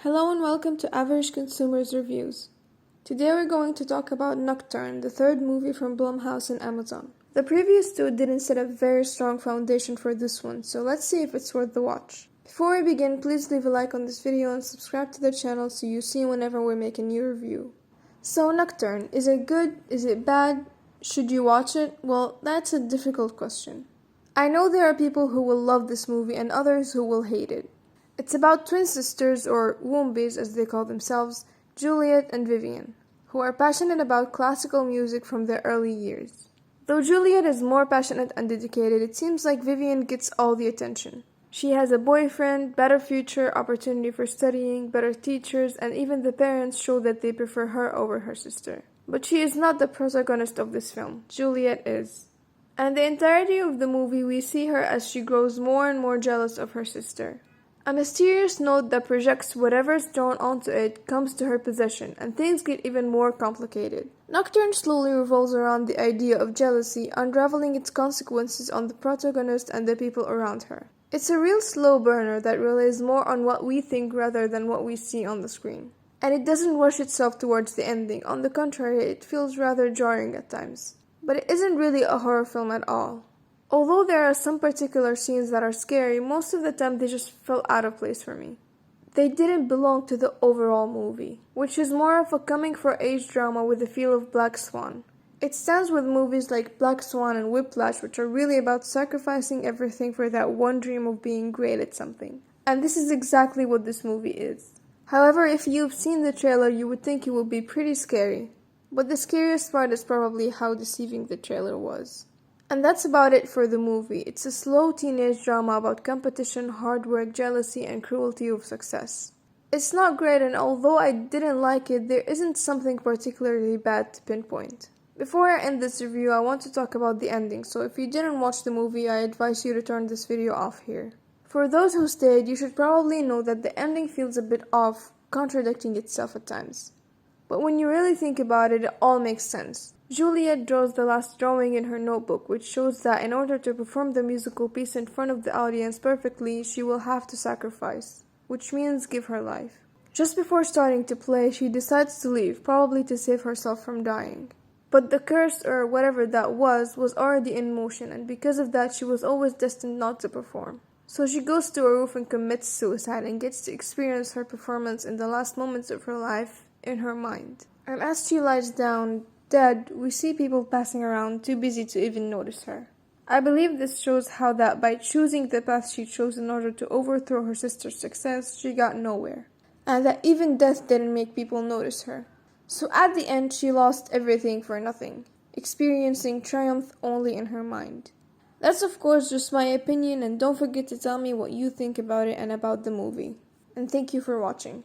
Hello and welcome to Average Consumers Reviews. Today we're going to talk about Nocturne, the third movie from Blumhouse and Amazon. The previous two didn't set a very strong foundation for this one, so let's see if it's worth the watch. Before we begin, please leave a like on this video and subscribe to the channel so you see whenever we make a new review. So Nocturne, is it good? Is it bad? Should you watch it? Well, that's a difficult question. I know there are people who will love this movie and others who will hate it. It's about twin sisters, or wombies as they call themselves, Juliet and Vivian, who are passionate about classical music from their early years. Though Juliet is more passionate and dedicated, it seems like Vivian gets all the attention. She has a boyfriend, better future, opportunity for studying, better teachers, and even the parents show that they prefer her over her sister. But she is not the protagonist of this film. Juliet is. And the entirety of the movie we see her as she grows more and more jealous of her sister. A mysterious note that projects whatever is thrown onto it comes to her possession, and things get even more complicated. Nocturne slowly revolves around the idea of jealousy, unraveling its consequences on the protagonist and the people around her. It's a real slow burner that relies more on what we think rather than what we see on the screen. And it doesn't rush itself towards the ending. On the contrary, it feels rather jarring at times. But it isn't really a horror film at all. Although there are some particular scenes that are scary, most of the time they just felt out of place for me. They didn't belong to the overall movie, which is more of a coming-for-age drama with the feel of Black Swan. It stands with movies like Black Swan and Whiplash, which are really about sacrificing everything for that one dream of being great at something. And this is exactly what this movie is. However, if you've seen the trailer, you would think it would be pretty scary. But the scariest part is probably how deceiving the trailer was. And that's about it for the movie. It's a slow teenage drama about competition, hard work, jealousy, and cruelty of success. It's not great, and although I didn't like it, there isn't something particularly bad to pinpoint. Before I end this review, I want to talk about the ending, so if you didn't watch the movie, I advise you to turn this video off here. For those who stayed, you should probably know that the ending feels a bit off, contradicting itself at times. But when you really think about it, it all makes sense. Juliet draws the last drawing in her notebook, which shows that in order to perform the musical piece in front of the audience perfectly, she will have to sacrifice, which means give her life. Just before starting to play, she decides to leave, probably to save herself from dying. But the curse, or whatever that was already in motion, and because of that, she was always destined not to perform. So she goes to a roof and commits suicide and gets to experience her performance in the last moments of her life in her mind. And as she lies down, dead, we see people passing around, too busy to even notice her. I believe this shows how that by choosing the path she chose in order to overthrow her sister's success, she got nowhere. And that even death didn't make people notice her. So at the end, she lost everything for nothing, experiencing triumph only in her mind. That's of course just my opinion, and don't forget to tell me what you think about it and about the movie. And thank you for watching.